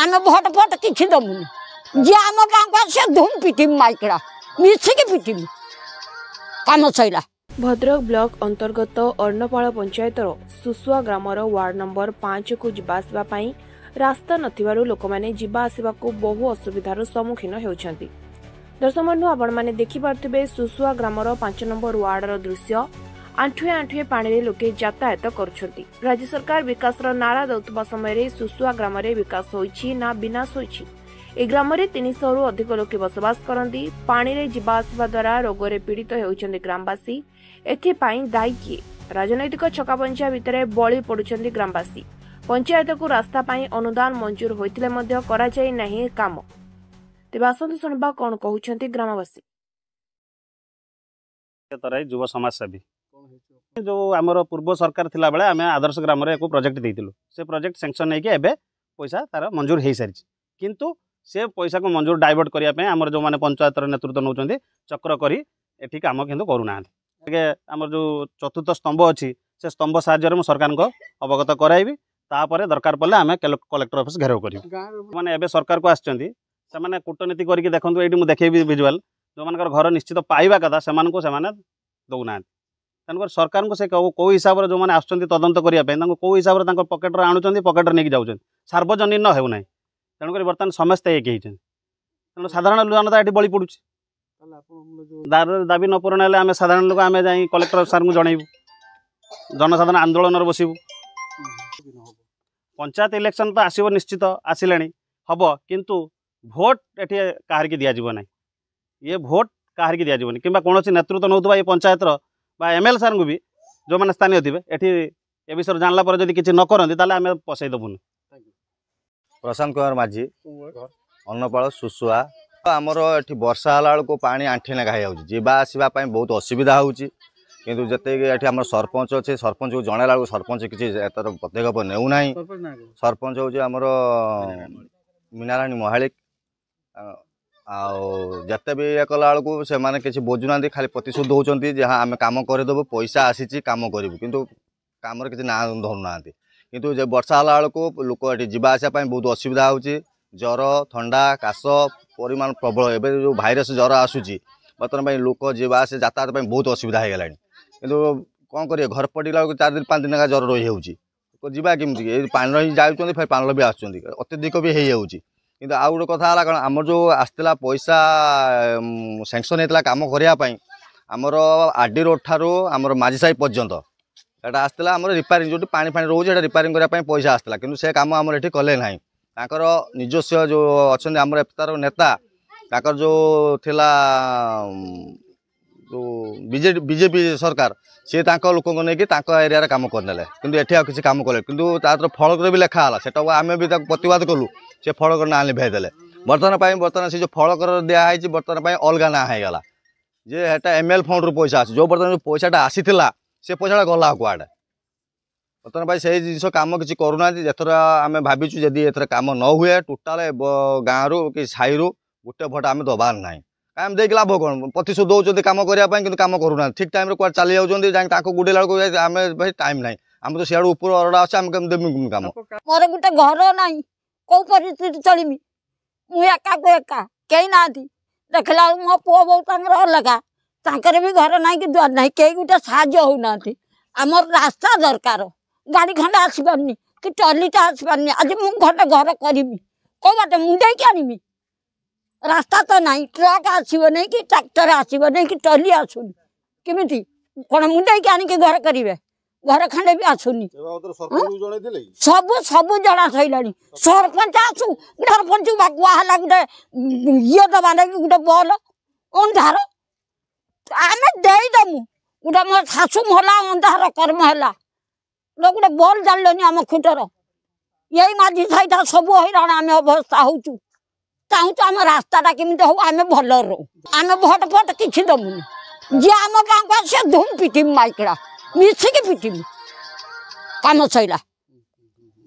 आम भोट फट कि दमुनि जी आम गाँव को से धूम पिटिम माइकड़ा मिसिक पिटिम काम सैला। भद्रक ब्लॉक अंतर्गत अर्णपाल पंचायतर सुसुआ ग्रामर वार्ड नंबर 5 को जीवासवा पाई रास्ता नथिबारु लोकमाने जीवा आसिबाकु बहु असुविधार सम्मुखीन हेउछन्ति। दर्शक बंधु आपण माने देखि पारथिबे सुसुआ ग्रामर 5 नंबर वार्डर दृश्य आंठुए आंठुए पानी लोके यातायात करुछन्ति। राज्य सरकार विकासर नारा दउतबा समय सुसुआ ग्राम रे विकास होइछि ना विनाश होइछि। ए ग्राम रे 300 रु अधिक लोके बसवास करंती। पानी रे जीवा आसिबा द्वारा रोगरे पीड़ित हेउछन्ति ग्रामवासी। एथिपाई दायी किए? राजनैतिक छकापंचा भितर बली पड़ुछन्ति ग्रामवासी। पंचायत को रास्ता पाई अनुदान मंजूर होइतिले मध्य करा जाय नाही काम। तेबे आसंतु सुनबा कोन कहउछन्ति ग्रामवासी। तरह युव समाजसेवी जो आमर पूर्व सरकार थिला बेले आमे आदर्श ग्राम रे एको प्रोजेक्ट देइतिलु। से प्रोजेक्ट सैंक्शन नै के एबे पैसा तार मंजूर हे सारिछि, किंतु से पैसा को मंजूर डाइवर्ट करिया पे आमर जो माने पंचायत रे नेतृत्व नउचन्ति चक्र करी एठी काम किंतु करू नाहंती। आमर जो चतुर्थ स्तंभ अच्छी से स्तंभ साहाय्य सरकार को अवगत कराइबी। तापर दरकार पड़े आम कलेक्टर ऑफिस घेराव कर मैंने एवं सरकार को आसने कूटनीति करके देखो ये मुझे देखेबी विजुआल जो मान घर निश्चित पाइबा कथा से दौना तेणुकर सरकार को से कौ हिसाब से जो मैंने आसुँच तदंत करने कौ हिसाब से पकेट आणुच्च पकेट नहीं जाऊँ सार्वजनीन होना तेणुक बर्तमान समस्ते एक होती तेणु साधारण जनता ये बड़ी पड़ू दाबी न पूरण है आम साधारण लोक आम जा कलेक्टर सार को जनइबू जनसाधारण आंदोलन बसबू। पंचायत इलेक्शन तो आसब निश्चित आसिले हम किंतु भोट ये कहार की दिज्व ना ये भोट कहार की दिज्वनी कि कौन नेतृत्व नौथुवा ये पंचायत एमएलए सार को भी जो मैंने स्थानीय थे ये विषय जानला पर जब किसी न करती आम पसई देवुनि। प्रशांत कुमार माझी अन्नपाल सुसुआ आमर ये वर्षा है को पानी आंठी लेखा हो जावासवाई बहुत असुविधा होती किंतु जिते आम सरपंच अच्छे सरपंच को जनला सरपंच किसी तार पदक्षेप नेउना सरपंच हूँ आमर मीनाराणी महालिक आते भी ये कला से मैंने किसी बुझुना खाली प्रतिशोध दौरान जहाँ आम कम करदेव पैसा आसी कम करूँ किंतु कम किसी ना धरुना किंतु वर्षा है लोक ये जावासवाई बहुत असुविधा होती ज्वर थंडा काश परिमाण प्रबल एवं जो भाइरस ज्वर आसूसी बर्तमान लोक जावास यातायात बहुत असुविधा हो गला किंतु कौन करेंगे घर पड़ा 4 दिन 5 दिन का ज्वर रही होगा केमती पानी रही जाऊँ फिर पानी भी आसुँच अत्यधिक भी हो कि आउ गोटे कथा कौन आम जो आसला पैसा सैंक्शन होता कम करने आमर आरडी रोड ठारू आमर माझी साही पर्यंत एटा आसला आम रिपेयरिंग जो पानी फानी रोचे रिपेयरिंग करने पैसा आसला किंतु से काम आम ये कले ना ताकर निजस्व जो अच्छा आम तार नेता ताकर जो थिला जो बीजेपी सरकार सी लोक लेकिन एरिया काम करने किंतु एठी किसी काम कले किंतु तार फलक भी लेखाला से आम भी प्रतिवाद कलु से फलक ना लिभाईदे बर्तमान से जो फलक दिखाई बर्तमान अलग ना होगा जे हेटा एमएल फंड रु पैसा आस जो बर्तमान जो पैसाटा आसीला से पैसा गला कुआडे बर्तमान भाई से जिन कम किसी करूना एथर आम भाविचु जदि एथर कम न हुए टोटाल गाँव रु कि साई रु गोटे भोट आम दबार ना आम देख लाभ कौन प्रतिशोध दौरान कम करने कि कम करूना ठीक टाइम कुआ चली जाऊँ गुड़ेला आम भाई टाइम ना आम तो सियाड़ ऊपर अरड़ा अच्छे आम देवी कम मोर गोटे घर ना कौ परिस्थिति चलमी मुझे एका कई ना देखला मो पुओ बो अलगा तांकर भी घर ना कि द्वार ना कई गोटे साहय होना आमर रास्ता दरकार गाड़ी खंडे आसपारनी कि टलीटा आसपारनी आज मुझे घर करी कौ बाटे मुंडे की आनमी रास्ता तो ना ट्रक आसब नहीं कि ट्रैक्टर आसब नहीं कि टली आसुनी केमी कौन मुंडे की आनिक घर करेंगे घर खंडे भी आसुनी सब सब जना सैला सरपंच आसू सरपंच बाकुआ गोटे ये दबा लगे गोटे बल अंधार आम देदमु गोटे मो शाशु मला अंधार कर्म है गोटे बल जानी आम खुटर यही माझी साईटा सब हैरान आम अवस्था होचु चाहूँ आम रास्ताटा केमी हो आम भल रो आम भोट फट कि दमुनि जी आम गाँव को से धूम पिटिम माइकड़ा मिसिक पिटिम काम सैला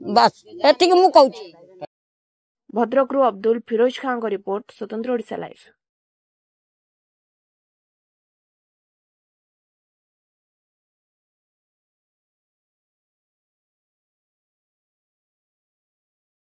बस एति मु कहूँ। भद्रक अब्दुल फिरोज खान रिपोर्ट स्वतंत्र ओडिशा लाइव।